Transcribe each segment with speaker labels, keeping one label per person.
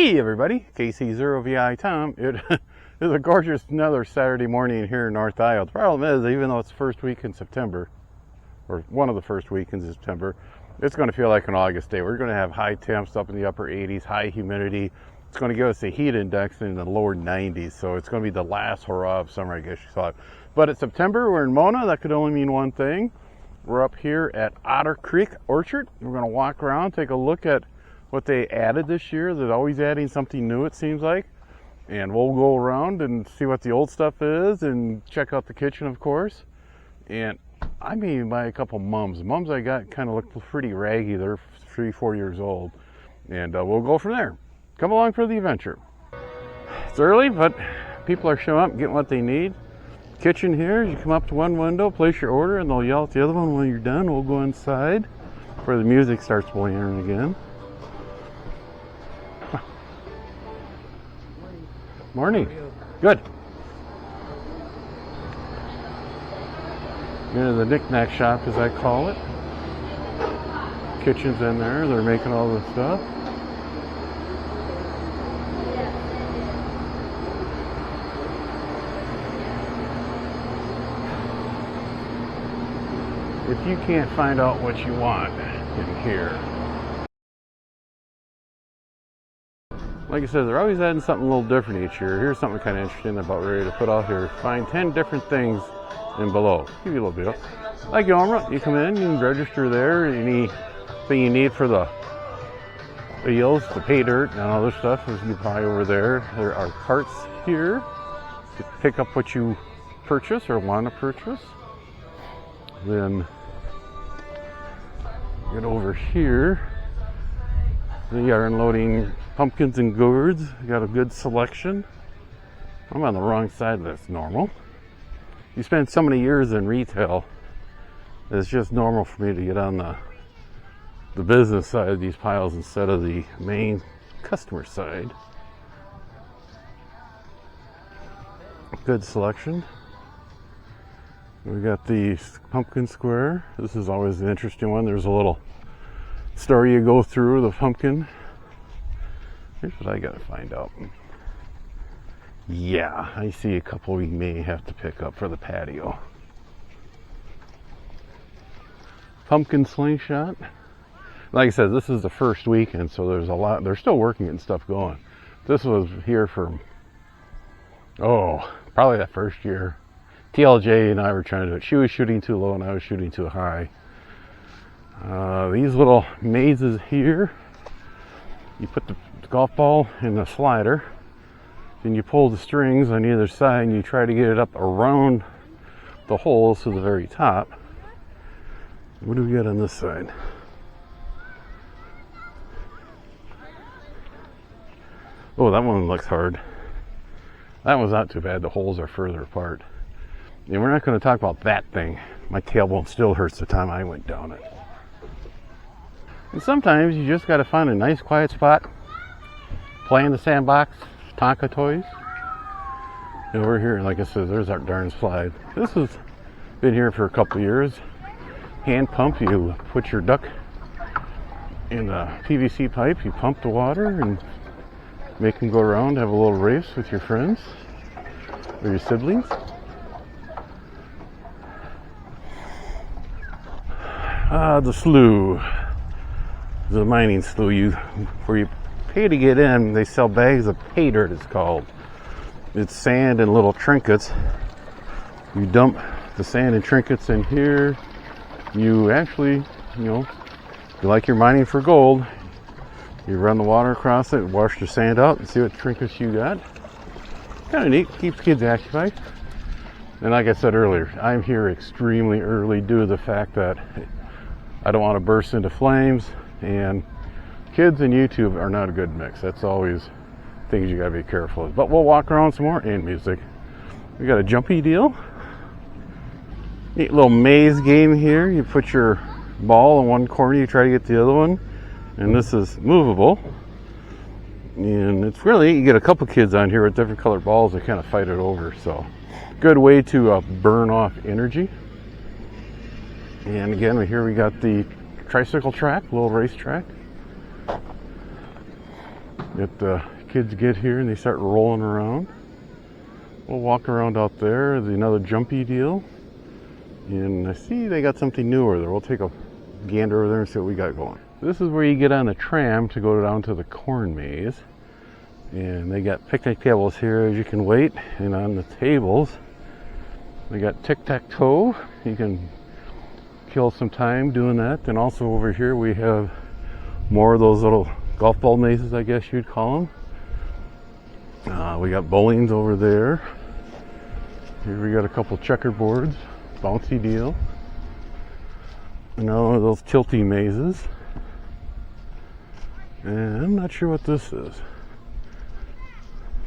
Speaker 1: Hey everybody, KC0VI Tom. It is a gorgeous another Saturday morning here in North Iowa. The problem is, even though it's the first week in September, or one of the first weekends in September, it's going to feel like an August day. We're going to have high temps up in the upper 80s, high humidity. It's going to give us a heat index in the lower 90s, so it's going to be the last hurrah of summer, I guess you saw it. But it's September, we're in Mona. That could only mean one thing. We're up here at Otter Creek Orchard. We're going to walk around, take a look at what they added this year. They're always adding something new, it seems like. And we'll go around and see what the old stuff is and check out the kitchen, of course. And I may even buy a couple mums. Mums I got kind of look pretty raggy. They're 3-4 years old. And we'll go from there. Come along for the adventure. It's early, but people are showing up, getting what they need. Kitchen here, you come up to one window, place your order, and they'll yell at the other one when you're done. We'll go inside where the music starts blaring again. Morning. Good. Into the knick-knack shop, as I call it. Kitchen's in there. They're making all this stuff. If you can't find out what you want in here. Like I said, they're always adding something a little different each year. Here's something kind of interesting about ready to put out here. Find 10 different things in below. Give you a little bit. Like Yomra, you come in, you can register there. Anything you need for the eels, the pay dirt, and other stuff is you buy over there. There are carts here to pick up what you purchase or want to purchase. Then get over here. They are unloading pumpkins and gourds. Got a good selection. I'm on the wrong side, that's normal. You spend so many years in retail, it's just normal for me to get on the business side of these piles instead of the main customer side. Good selection. We got the pumpkin square. This is always an interesting one. There's a little story you go through the pumpkin. Here's what I gotta find out. Yeah, I see a couple we may have to pick up for the patio. Pumpkin slingshot. Like I said, this is the first weekend, so there's a lot. They're still working and stuff going. This was here for, probably that first year. TLJ and I were trying to do it. She was shooting too low and I was shooting too high. These little mazes here, you put the golf ball in the slider, then you pull the strings on either side and you try to get it up around the holes to the very top. What do we got on this side? Oh, that one looks hard. That one's not too bad. The holes are further apart. And we're not going to talk about that thing. My tailbone still hurts the time I went down it. And sometimes you just got to find a nice quiet spot, play in the sandbox, Tonka toys. And over here, like I said, there's our darn slide. This has been here for a couple of years. Hand pump, you put your duck in a PVC pipe, you pump the water and make them go around, have a little race with your friends or your siblings. The slough. The mining slough, where you pay to get in, they sell bags of pay dirt, it's called. It's sand and little trinkets. You dump the sand and trinkets in here. You actually, you like you're mining for gold. You run the water across it, wash the sand out, and see what trinkets you got. Kind of neat, keeps kids occupied. And like I said earlier, I'm here extremely early due to the fact that I don't want to burst into flames. And kids and YouTube are not a good mix. That's always things you gotta be careful of. But we'll walk around some more and music. We got a jumpy deal. Neat little maze game here. You put your ball in one corner, you try to get the other one. And this is movable. And it's really, you get a couple kids on here with different colored balls that kind of fight it over. So good way to burn off energy. And again, here we got the tricycle track, little race track. It kids get here and they start rolling around. We'll walk around out there. There's another jumpy deal. And I see they got something new over there. We'll take a gander over there and see what we got going. This is where you get on the tram to go down to the corn maze. And they got picnic tables here as you can wait. And on the tables, they got tic-tac-toe. You can kill some time doing that. And also over here we have more of those little golf ball mazes, I guess you'd call them. We got bowlings over there. Here we got a couple checkerboards, bouncy deal. Another of those tilty mazes. And I'm not sure what this is.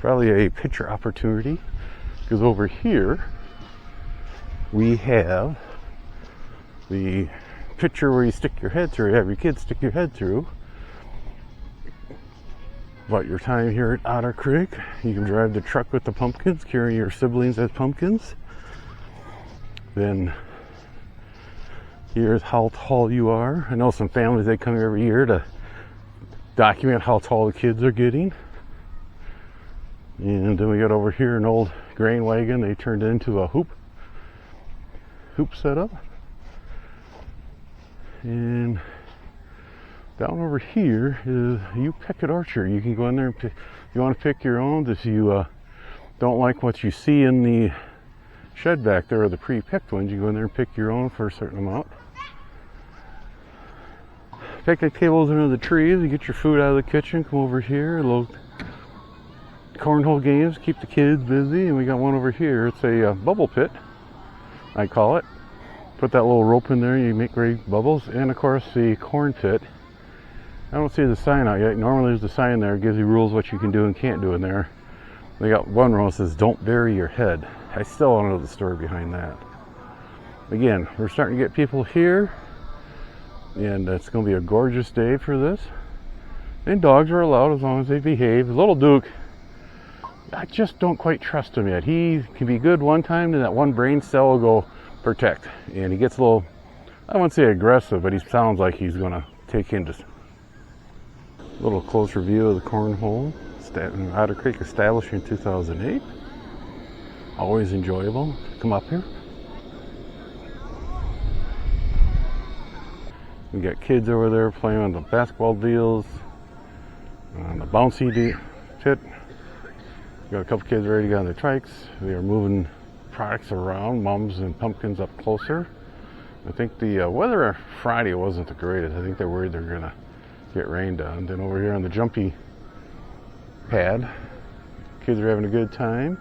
Speaker 1: Probably a picture opportunity, because over here we have the picture where you stick your head through, you have your kids stick your head through. About your time here at Otter Creek, you can drive the truck with the pumpkins, carry your siblings as pumpkins. Then here's how tall you are. I know some families, they come here every year to document how tall the kids are getting. And then we got over here an old grain wagon they turned into a hoop setup. And down over here is you pick at Archer. You can go in there and pick, you want to pick your own. If you don't like what you see in the shed back there, or the pre-picked ones, you go in there and pick your own for a certain amount. Picnic tables under the trees. You get your food out of the kitchen. Come over here. A little cornhole games. Keep the kids busy. And we got one over here. It's a bubble pit, I call it. Put that little rope in there. You make great bubbles. And of course the corn pit. I don't see the sign out yet. Normally there's a sign there. It gives you rules what you can do and can't do in there. They got one rule that says don't bury your head. I still don't know the story behind that. Again, we're starting to get people here, and it's going to be a gorgeous day for this. And dogs are allowed as long as they behave. Little Duke, I just don't quite trust him yet. He can be good one time, and that one brain cell will go protect. And he gets a little, I wouldn't say aggressive, but he sounds like he's going to take in just a little closer view of the cornhole. Otter Creek established in 2008. Always enjoyable. Come up here. We got kids over there playing on the basketball deals, on the bouncy pit. We got a couple kids ready to get on their trikes. They are moving products around, mums and pumpkins up closer. I think the weather Friday wasn't the greatest. I think they're worried they're gonna get rained on. Then over here on the jumpy pad, kids are having a good time.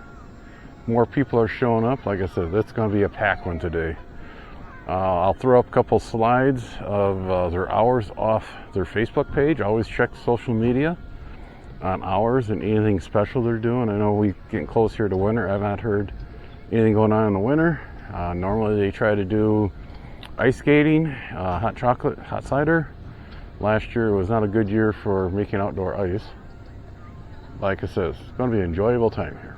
Speaker 1: More people are showing up. Like I said, that's going to be a packed one today. I'll throw up a couple slides of their hours off their Facebook page. Always check social media on hours and anything special they're doing. I know we're getting close here to winter. I've not heard anything going on in the winter. Normally they try to do ice skating, hot chocolate, hot cider. Last year was not a good year for making outdoor ice. Like I said, it's going to be an enjoyable time here.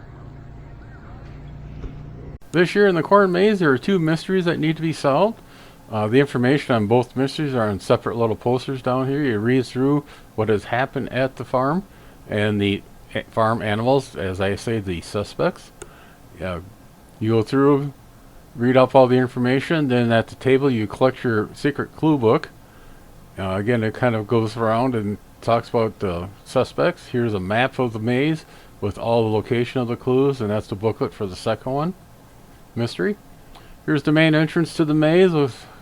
Speaker 1: This year in the corn maze, there are two mysteries that need to be solved. The information on both mysteries are on separate little posters down here. You read through what has happened at the farm and the farm animals, as I say, the suspects. You go through, read up all the information, then at the table you collect your secret clue book. Again, it kind of goes around and talks about the suspects. Here's a map of the maze with all the location of the clues, and that's the booklet for the second one. Mystery. Here's the main entrance to the maze.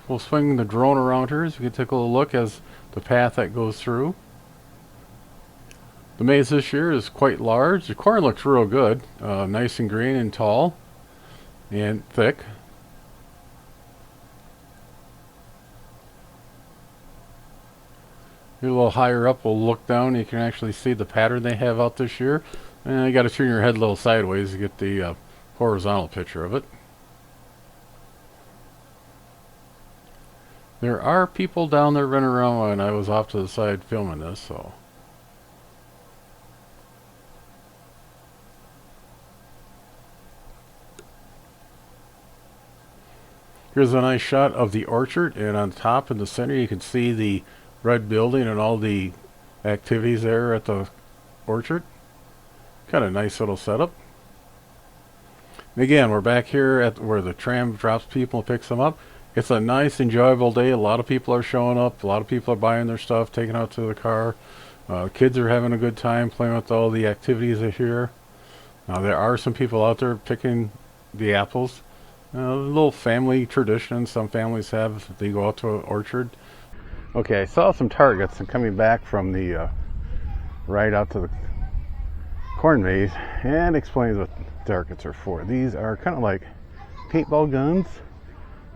Speaker 1: We'll swing the drone around here so you can take a little look as the path that goes through. The maze this year is quite large. The corn looks real good. Nice and green and tall and thick. Here a little higher up, we'll look down. You can actually see the pattern they have out this year. And you got to turn your head a little sideways to get the horizontal picture of it. There are people down there running around when I was off to the side filming this, so. Here's a nice shot of the orchard, and on top in the center you can see the red building and all the activities there at the orchard. Kind of nice little setup. And again, we're back here at where the tram drops people and picks them up. It's a nice, enjoyable day. A lot of people are showing up. A lot of people are buying their stuff, taking it out to the car. Kids are having a good time playing with all the activities they hear. There are some people out there picking the apples. A little family tradition some families have. They go out to an orchard. Okay, I saw some targets and coming back from the ride out to the corn maze, and explains what targets are for. These are kind of like paintball guns,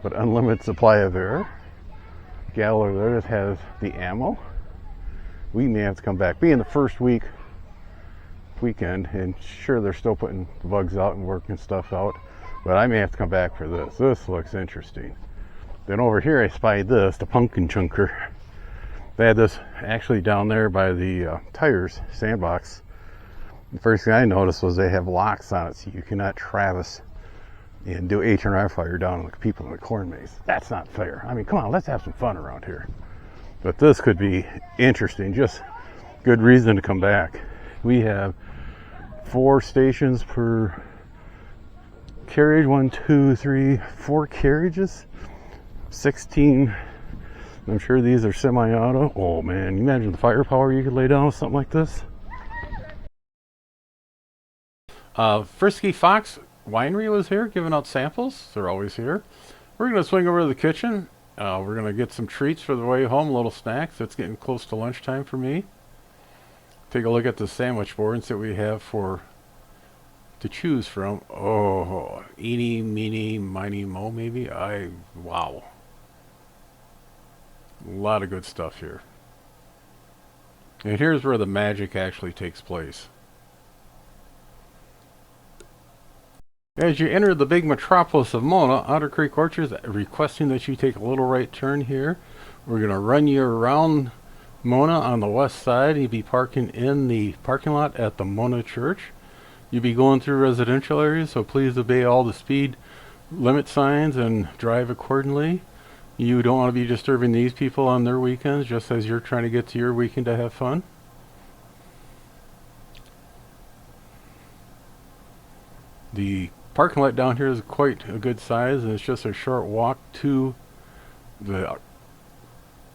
Speaker 1: but unlimited supply of air. Gal over there that has the ammo. We may have to come back. Being the first weekend, and sure they're still putting the bugs out and working stuff out, but I may have to come back for this. This looks interesting. Then over here I spied this, the pumpkin chunker. They had this actually down there by the tires sandbox. The first thing I noticed was they have locks on it, so you cannot traverse and do H&R fire down on the people in the corn maze. That's not fair. I mean, come on, let's have some fun around here. But this could be interesting, just good reason to come back. We have 4 stations per carriage, 1, 2, 3, 4 carriages, 16. I'm sure these are semi-auto. Oh man, you imagine the firepower you could lay down with something like this. Frisky Fox Winery was here giving out samples. They're always here. We're going to swing over to the kitchen. We're going to get some treats for the way home, little snacks. It's getting close to lunchtime for me. Take a look at the sandwich boards that we have to choose from. Oh, eeny, meeny, miny, mo, maybe. Wow. A lot of good stuff here. And here's where the magic actually takes place. As you enter the big metropolis of Mona, Otter Creek Orchards requesting that you take a little right turn here. We're going to run you around Mona on the west side. You'll be parking in the parking lot at the Mona Church. You'll be going through residential areas, so please obey all the speed limit signs and drive accordingly. You don't want to be disturbing these people on their weekends, just as you're trying to get to your weekend to have fun. The parking lot down here is quite a good size, and it's just a short walk to the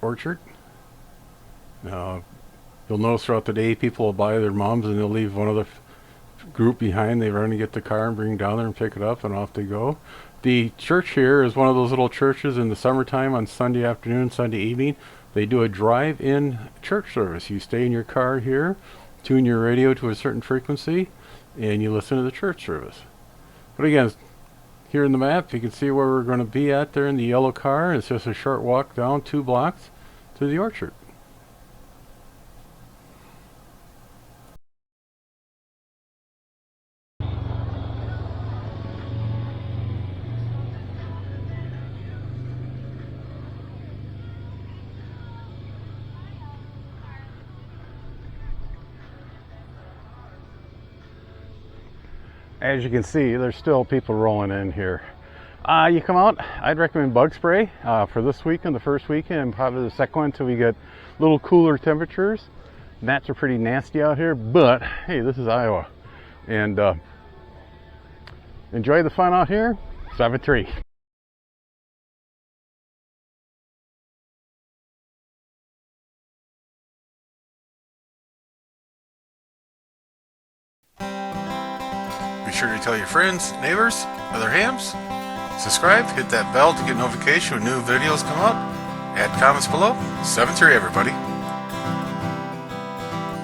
Speaker 1: orchard. You'll notice throughout the day people will buy their moms and they'll leave one other group behind. They run to get the car and bring it down there and pick it up, and off they go. The church here is one of those little churches in the summertime on Sunday afternoon, Sunday evening. They do a drive-in church service. You stay in your car here, tune your radio to a certain frequency, and you listen to the church service. But again, here in the map, you can see where we're going to be at there in the yellow car. It's just a short walk down 2 blocks to the orchard. As you can see, there's still people rolling in here. You come out, I'd recommend bug spray for this weekend, the first weekend, and probably the second one until we get a little cooler temperatures. Gnats are pretty nasty out here, but hey, this is Iowa. And enjoy the fun out here. 7-3. Be sure to tell your friends, neighbors, other hams. Subscribe, hit that bell to get notification when new videos come up. Add comments below. 7-3 everybody.